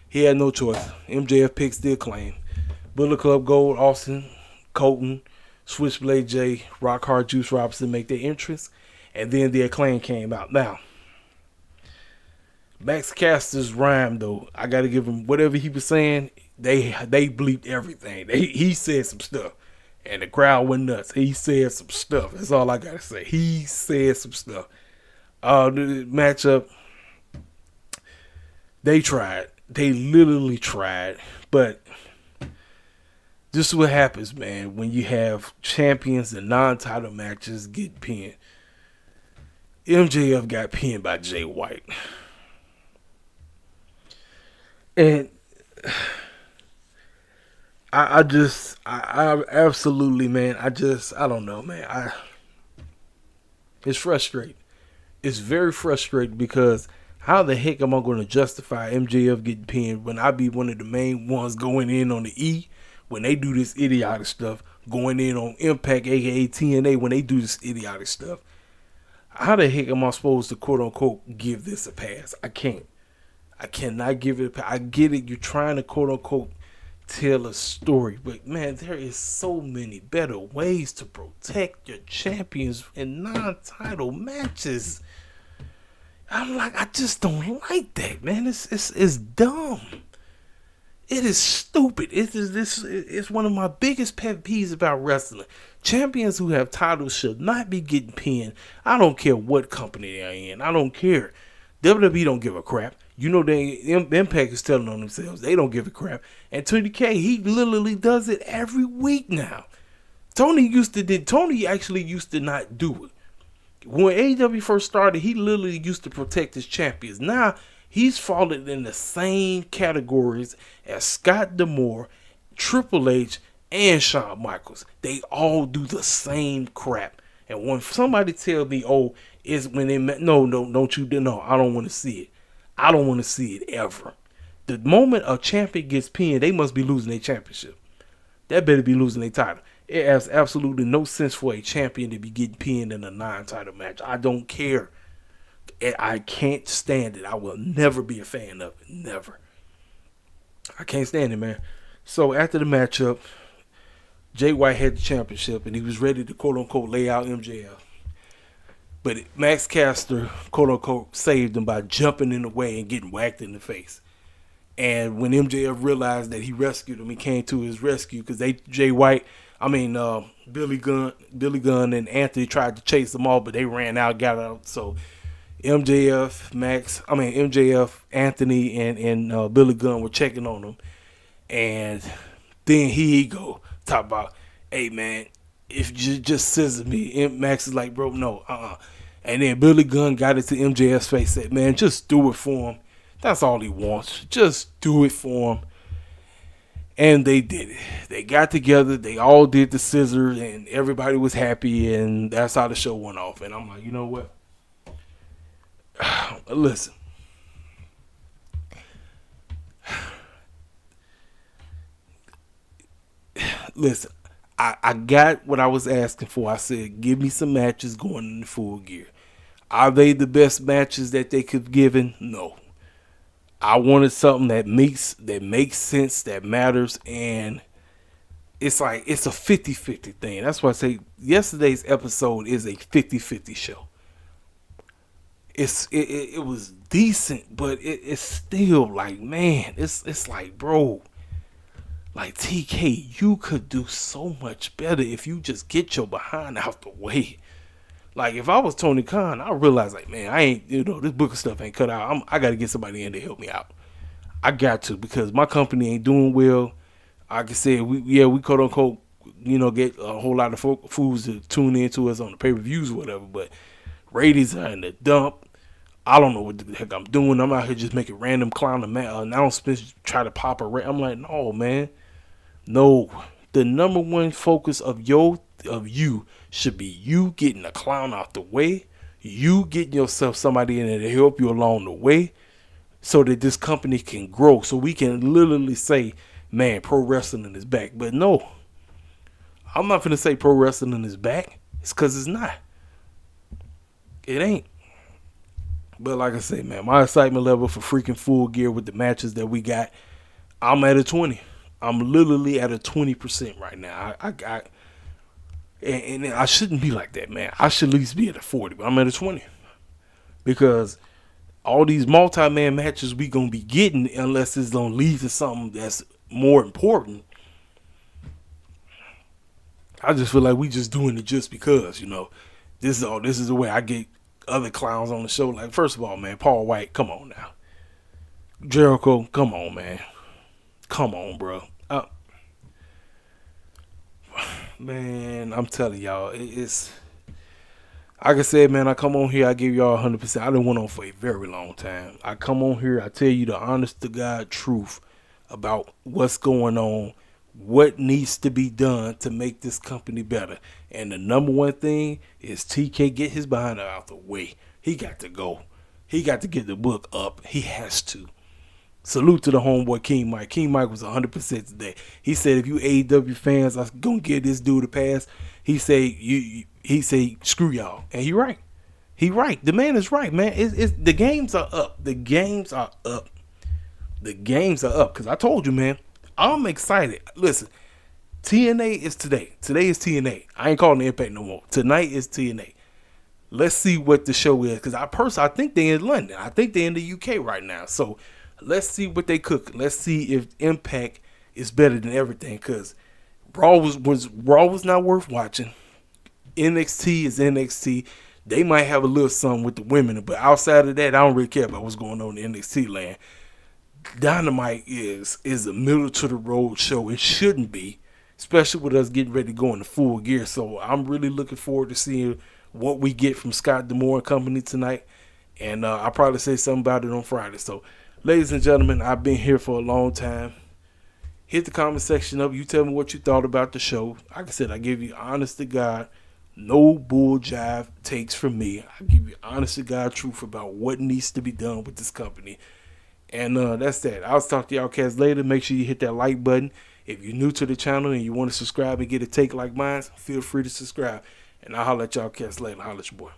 He had no choice. MJF picks the Acclaimed. Bullet Club Gold, Austin, Colton, Switchblade J, Rock Hard Juice Robinson make their entrance. And then the Acclaim came out. Now, Max Caster's rhyme, though, I got to give him whatever he was saying. They bleeped everything. He said some stuff. And the crowd went nuts. He said some stuff. That's all I got to say. He said some stuff. The matchup, they tried. They literally tried. But this is what happens, man, when you have champions and non-title matches get pinned. MJF got pinned by Jay White. And I absolutely, man, I don't know, man. It's frustrating. It's very frustrating because how the heck am I going to justify MJF getting pinned when I be one of the main ones going in on the E when they do this idiotic stuff, going in on Impact, aka TNA, when they do this idiotic stuff? How the heck am I supposed to quote unquote give this a pass? I can't. I cannot give it a pass. I get it. You're trying to quote unquote tell a story, but man, there is so many better ways to protect your champions in non-title matches. I'm like, I just don't like that, man. It's dumb. It is stupid. It's one of my biggest pet peeves about wrestling. Champions who have titles should not be getting pinned. I don't care what company they're in. I don't care. WWE don't give a crap. You know, Impact is telling on themselves. They don't give a crap. And Tony K, he literally does it every week now. Tony actually used to not do it. When AEW first started, he literally used to protect his champions. Now, he's fallen in the same categories as Scott D'Amore, Triple H, and Shawn Michaels. They all do the same crap. And when somebody tells me, oh, it's when they met, no, don't you do, no, I don't want to see it. I don't want to see it ever. The moment a champion gets pinned, they must be losing their championship. That better be losing their title. It has absolutely no sense for a champion to be getting pinned in a non-title match. I don't care. I can't stand it. I will never be a fan of it. Never. I can't stand it, man. So after the matchup, Jay White had the championship and he was ready to quote-unquote lay out MJF. But Max Caster, quote-unquote, saved him by jumping in the way and getting whacked in the face. And when MJF realized that he rescued him, he came to his rescue because Billy Gunn and Anthony tried to chase them all, but they ran out, got out. So MJF, Anthony, and Billy Gunn were checking on him. And then he go talk about, hey, man, if you just scissor me. And Max is like, bro, no, And then Billy Gunn got into MJF's face, said, man, just do it for him. That's all he wants. Just do it for him. And they did it. They got together. They all did the scissors, and everybody was happy, and that's how the show went off. And I'm like, you know what? Listen. Listen. I got what I was asking for. I said, give me some matches going in the Full Gear. Are they the best matches that they could have given? No. I wanted something that makes sense, that matters, and it's like it's a 50-50 thing. That's why I say yesterday's episode is a 50-50 show. It was decent, but it's still like, man, it's like, bro, like TK, you could do so much better if you just get your behind out the way. Like, if I was Tony Khan, I realize, like, man, I ain't, this Booker stuff ain't cut out. I got to get somebody in to help me out. I got to, because my company ain't doing well. Like I said, we quote unquote, get a whole lot of fools to tune into us on the pay-per-views or whatever, but ratings are in the dump. I don't know what the heck I'm doing. I'm out here just making random clown announcements, try to pop a I'm like, no, man. No. The number one focus of you should be you getting a clown out the way, you getting yourself somebody in there to help you along the way so that this company can grow, so we can literally say, man, pro wrestling is back. But no, I'm not going to say pro wrestling is back. It's because it's not. It ain't. But like I say, man, my excitement level for freaking Full Gear with the matches that we got, I'm at a 20. I'm literally at a 20% right now. And I shouldn't be like that, man. I should at least be at a 40, but I'm at a 20. Because all these multi-man matches we going to be getting, unless it's going to lead to something that's more important, I just feel like we just doing it just because, this is the way I get other clowns on the show. Like, first of all, man, Paul White, come on now. Jericho, come on, man. Come on, bro. Man, I'm telling y'all, it's like I said, man, I come on here, I give y'all 100%. I done went on for a very long time. I come on here, I tell you the honest to God truth about what's going on, what needs to be done to make this company better. And the number one thing is TK get his behind out the way. He got to go. He got to get the book up. He has to. Salute to the homeboy King Mike. King Mike was 100% today. He said, if you AEW fans are going to give this dude a pass, he say screw y'all. And he right. He right. The man is right, man. The games are up. The games are up. The games are up. Because I told you, man, I'm excited. Listen, TNA is today. Today is TNA. I ain't calling the Impact no more. Tonight is TNA. Let's see what the show is. Because I think they're in London. I think they're in the UK right now. So Let's see what they cook. Let's see if Impact is better than everything. Cause Raw was not worth watching. NXT is NXT. They might have a little something with the women, but outside of that, I don't really care about what's going on in NXT land. Dynamite is a middle to the road show. It shouldn't be, especially with us getting ready to go into full gear. So I'm really looking forward to seeing what we get from Scott D'Amore and company tonight. And I'll probably say something about it on Friday. So, ladies and gentlemen, I've been here for a long time. Hit the comment section up. You tell me what you thought about the show. Like I said, I give you honest to God, no bull jive takes from me. I give you honest to God truth about what needs to be done with this company. And that's that. I'll talk to y'all cats later. Make sure you hit that like button. If you're new to the channel and you want to subscribe and get a take like mine, feel free to subscribe. And I'll holler at y'all cats later. Holler at your boy.